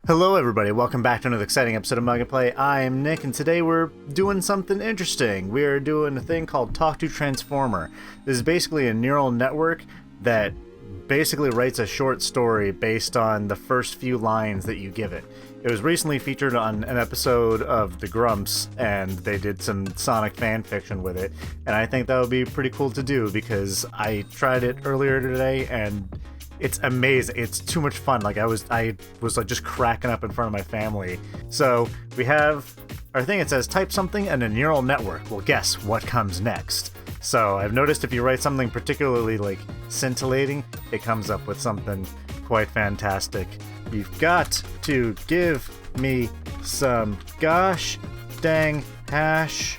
Hello everybody, welcome back to another exciting episode of Mug&Play. I am Nick, and today we're doing something interesting. We are doing a thing called Talk to Transformer. This is basically a neural network that basically writes a short story based on the first few lines that you give it. It was recently featured on an episode of The Grumps, and they did some Sonic fan fiction with it, and I think that would be pretty cool to do because I tried it earlier today and it's amazing. It's too much fun. Like I was like just cracking up in front of my family. So we have our thing. It says type something and a neural network will guess what comes next. So I've noticed if you write something particularly like scintillating, it comes up with something quite fantastic. You've got to give me some gosh dang hash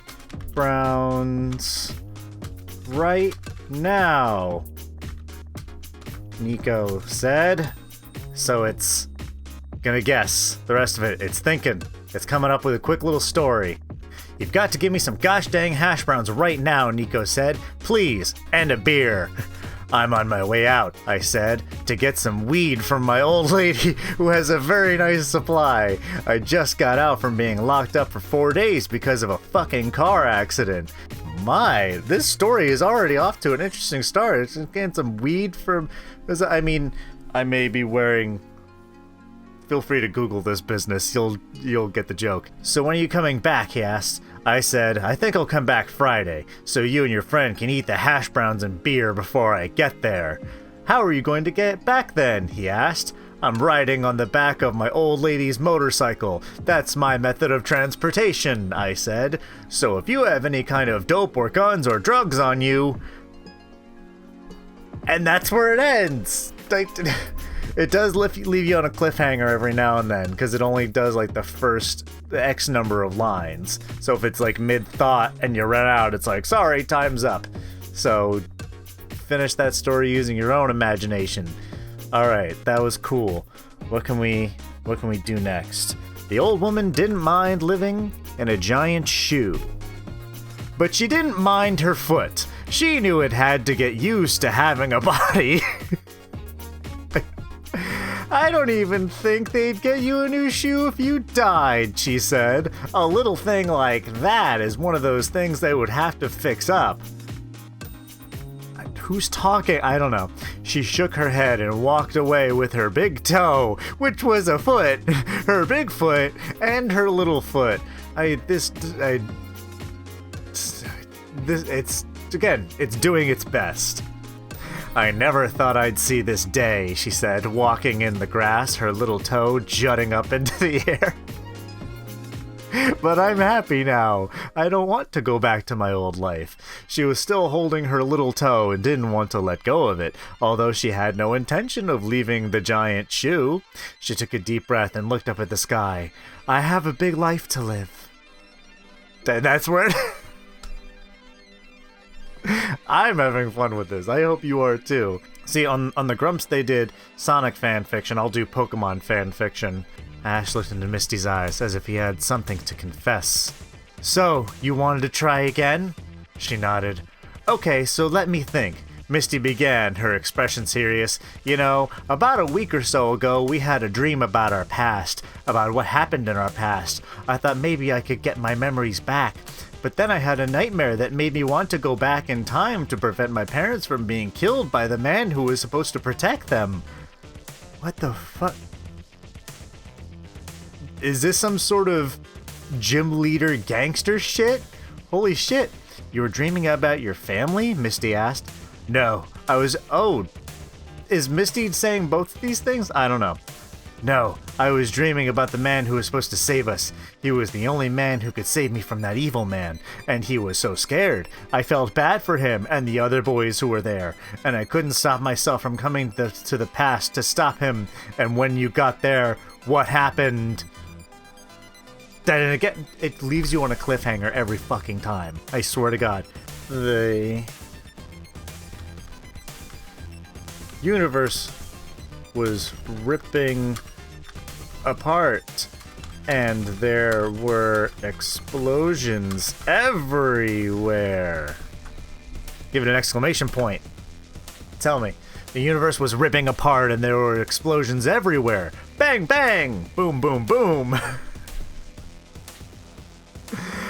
browns right now, Nico said. So it's gonna guess the rest of it. It's thinking. It's coming up with a quick little story. You've got to give me some gosh dang hash browns right now, Nico said. Please, and a beer. I'm on my way out, I said, to get some weed from my old lady who has a very nice supply. I just got out from being locked up for 4 days because of a fucking car accident. My, this story is already off to an interesting start. It's getting some weed from... I mean, I may be wearing... Feel free to Google this business. You'll get the joke. So when are you coming back, he asked. I said, I think I'll come back Friday, so you and your friend can eat the hash browns and beer before I get there. How are you going to get back then, he asked. I'm riding on the back of my old lady's motorcycle. That's my method of transportation, I said. So if you have any kind of dope or guns or drugs on you... And that's where it ends. It does leave you on a cliffhanger every now and then, because it only does like the X number of lines. So if it's like mid-thought and you run out, it's like, sorry, time's up. So finish that story using your own imagination. Alright, that was cool. What can we do next? The old woman didn't mind living in a giant shoe. But she didn't mind her foot. She knew it had to get used to having a body. I don't even think they'd get you a new shoe if you died, she said. A little thing like that is one of those things they would have to fix up. Who's talking? I don't know. She shook her head and walked away with her big toe, which was a foot, her big foot, and her little foot. It's doing its best. I never thought I'd see this day, she said, walking in the grass, her little toe jutting up into the air. But I'm happy now. I don't want to go back to my old life. She was still holding her little toe and didn't want to let go of it, although she had no intention of leaving the giant shoe. She took a deep breath and looked up at the sky. I have a big life to live. That's where... I'm having fun with this. I hope you are too. See, on the Grumps they did Sonic fan fiction. I'll do Pokemon fan fiction. Ash looked into Misty's eyes as if he had something to confess. So, you wanted to try again? She nodded. Okay, so let me think. Misty began, her expression serious. You know, about a week or so ago, we had a dream about our past, about what happened in our past. I thought maybe I could get my memories back. But then I had a nightmare that made me want to go back in time to prevent my parents from being killed by the man who was supposed to protect them. What the fuck? Is this some sort of gym leader gangster shit? Holy shit. You were dreaming about your family? Misty asked. No, I was... Oh, is Misty saying both of these things? I don't know. No, I was dreaming about the man who was supposed to save us. He was the only man who could save me from that evil man, and he was so scared. I felt bad for him and the other boys who were there, and I couldn't stop myself from coming to the past to stop him. And when you got there, what happened? And again, it leaves you on a cliffhanger every fucking time. I swear to God. The universe was ripping apart, and there were explosions everywhere. Give it an exclamation point. Tell me, The universe was ripping apart and there were explosions everywhere. Bang, bang! Boom, boom, boom!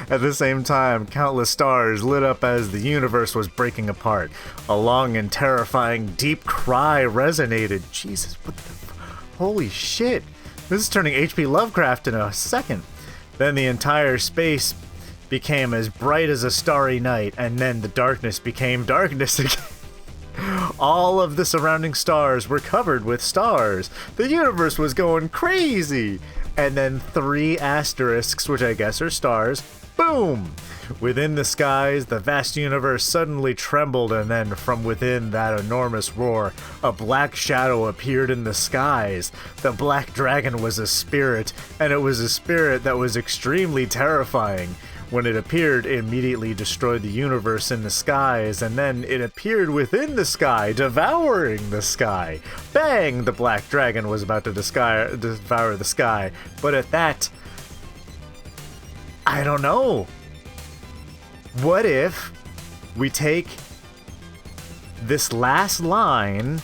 At the same time, countless stars lit up as the universe was breaking apart. A long and terrifying deep cry resonated. Jesus, what the... Holy shit! This is turning H.P. Lovecraft in a second. Then the entire space became as bright as a starry night, and then the darkness became darkness again. All of the surrounding stars were covered with stars. The universe was going crazy. And then 3 asterisks, which I guess are stars, boom! Within the skies, the vast universe suddenly trembled, and then from within that enormous roar, a black shadow appeared in the skies. The black dragon was a spirit, and it was a spirit that was extremely terrifying. When it appeared, it immediately destroyed the universe in the skies, and then it appeared within the sky, devouring the sky. Bang! The black dragon was about to devour the sky, but at that... I don't know. What if we take this last line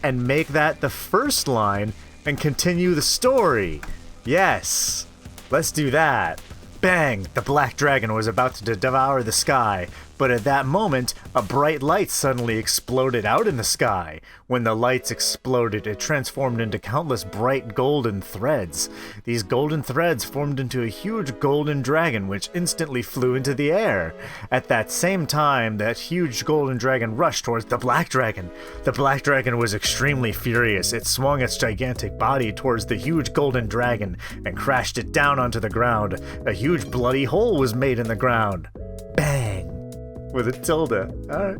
and make that the first line and continue the story? Yes, let's do that. Bang! The black dragon was about to devour the sky, but at that moment, a bright light suddenly exploded out in the sky. When the lights exploded, it transformed into countless bright golden threads. These golden threads formed into a huge golden dragon, which instantly flew into the air. At that same time, that huge golden dragon rushed towards the black dragon. The black dragon was extremely furious. It swung its gigantic body towards the huge golden dragon and crashed it down onto the ground. A huge bloody hole was made in the ground. Bang! With a tilde. Alright.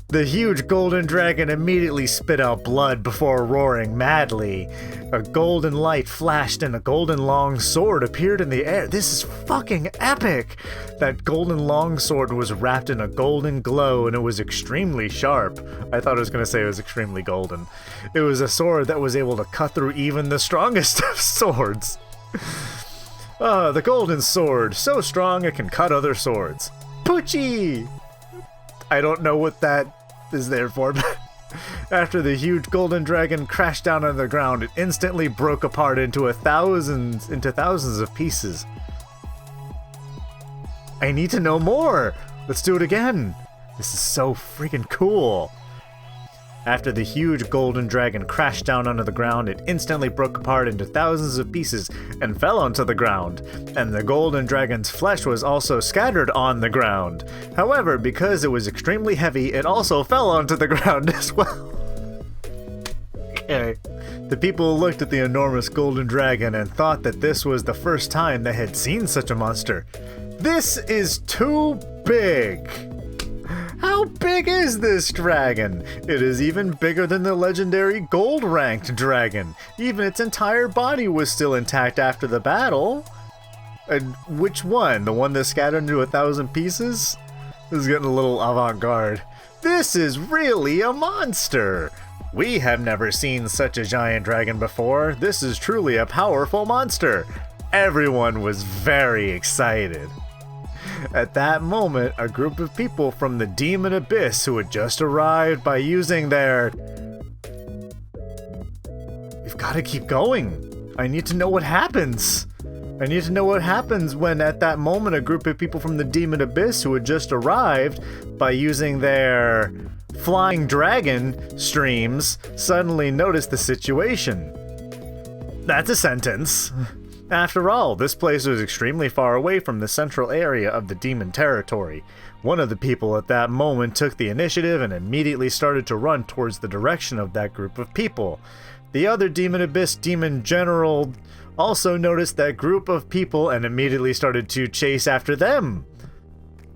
The huge golden dragon immediately spit out blood before roaring madly. A golden light flashed and a golden long sword appeared in the air. This is fucking epic! That golden long sword was wrapped in a golden glow and it was extremely sharp. I thought I was going to say it was extremely golden. It was a sword that was able to cut through even the strongest of swords. The golden sword, so strong it can cut other swords. Poochie! I don't know what that is there for, but after the huge golden dragon crashed down on the ground, it instantly broke apart into thousands of pieces. I need to know more! Let's do it again! This is so freaking cool! After the huge golden dragon crashed down onto the ground, it instantly broke apart into thousands of pieces and fell onto the ground, and the golden dragon's flesh was also scattered on the ground. However, because it was extremely heavy, it also fell onto the ground as well. Okay. The people looked at the enormous golden dragon and thought that this was the first time they had seen such a monster. This is too big! How big is this dragon? It is even bigger than the legendary gold-ranked dragon. Even its entire body was still intact after the battle. Which one? The one that scattered into 1,000 pieces? This is getting a little avant-garde. This is really a monster! We have never seen such a giant dragon before. This is truly a powerful monster. Everyone was very excited. At that moment, a group of people from the Demon Abyss who had just arrived by using their... We've got to keep going. I need to know what happens. I need to know what happens when at that moment a group of people from the Demon Abyss who had just arrived by using their flying dragon streams suddenly noticed the situation. That's a sentence. After all, this place was extremely far away from the central area of the demon territory. One of the people at that moment took the initiative and immediately started to run towards the direction of that group of people. The other Demon Abyss demon general also noticed that group of people and immediately started to chase after them.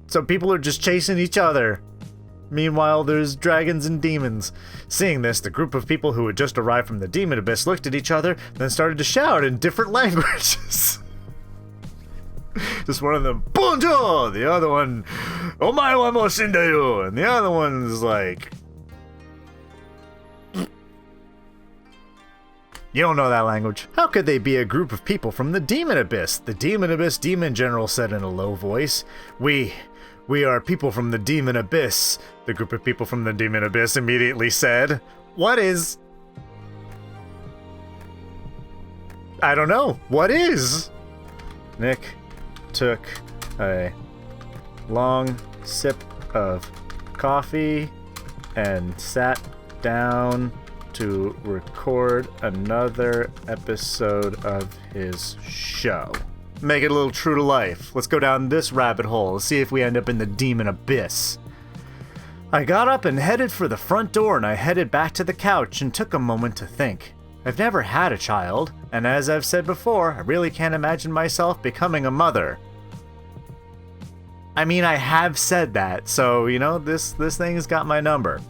So people are just chasing each other. Meanwhile, there's dragons and demons. Seeing this, the group of people who had just arrived from the Demon Abyss looked at each other, then started to shout in different languages. Just one of them, Bonjour! The other one, Omae wa mo shindayo! And the other one's like... You don't know that language. How could they be a group of people from the Demon Abyss? The Demon Abyss demon general said in a low voice. We are people from the Demon Abyss. The group of people from the Demon Abyss immediately said, what is... I don't know. What is? Nick took a long sip of coffee and sat down to record another episode of his show. Make it a little true to life. Let's go down this rabbit hole and see if we end up in the Demon Abyss. I got up and headed for the front door, and I headed back to the couch and took a moment to think. I've never had a child, and as I've said before, I really can't imagine myself becoming a mother. I mean, I have said that, so, you know, this thing's got my number.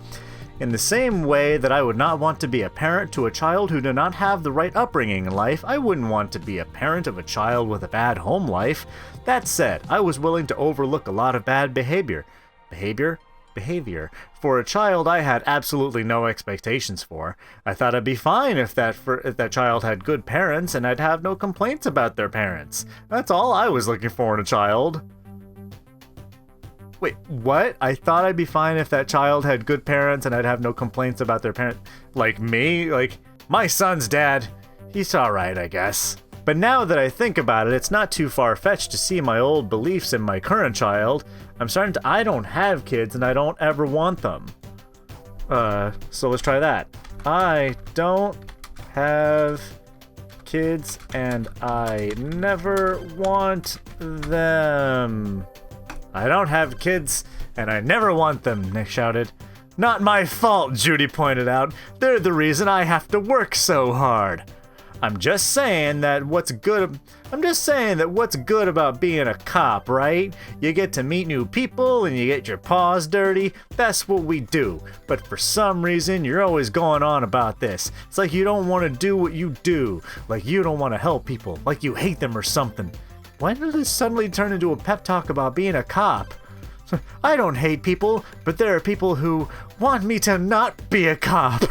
In the same way that I would not want to be a parent to a child who did not have the right upbringing in life, I wouldn't want to be a parent of a child with a bad home life. That said, I was willing to overlook a lot of bad behavior. Behavior. For a child I had absolutely no expectations for. I thought I'd be fine if that child had good parents, and I'd have no complaints about their parents. That's all I was looking for in a child. Wait, what? I thought I'd be fine if that child had good parents and I'd have no complaints about their parents. Like me? Like, my son's dad, he's alright, I guess. But now that I think about it, it's not too far-fetched to see my old beliefs in my current child. I don't have kids and I don't ever want them. So let's try that. I don't have kids and I never want them. I don't have kids, and I never want them, Nick shouted. Not my fault, Judy pointed out. They're the reason I have to work so hard. I'm just saying that what's good about being a cop, right? You get to meet new people and you get your paws dirty. That's what we do. But for some reason, you're always going on about this. It's like you don't want to do what you do. Like you don't want to help people. Like you hate them or something. Why did this suddenly turn into a pep talk about being a cop? I don't hate people, but there are people who want me to not be a cop.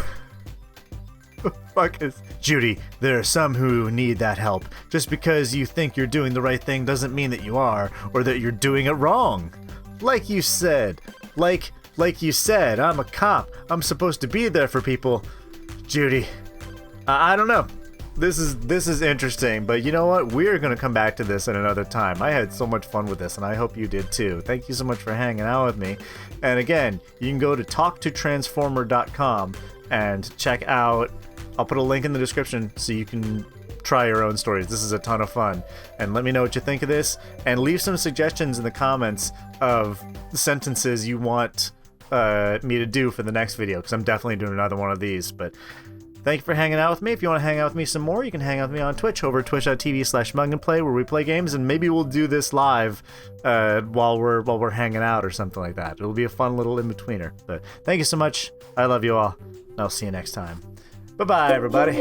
Fuck is... Judy, there are some who need that help. Just because you think you're doing the right thing doesn't mean that you are, or that you're doing it wrong. Like you said, I'm a cop. I'm supposed to be there for people. Judy, I don't know. This is interesting, but you know what? We're going to come back to this at another time. I had so much fun with this, and I hope you did too. Thank you so much for hanging out with me. And again, you can go to talktotransformer.com and check out... I'll put a link in the description so you can try your own stories. This is a ton of fun. And let me know what you think of this, and leave some suggestions in the comments of the sentences you want me to do for the next video, because I'm definitely doing another one of these. But thank you for hanging out with me. If you want to hang out with me some more, you can hang out with me on Twitch over at twitch.tv/MugAndPlay, where we play games, and maybe we'll do this live while we're hanging out or something like that. It'll be a fun little in-betweener. But thank you so much. I love you all, and I'll see you next time. Bye-bye, everybody.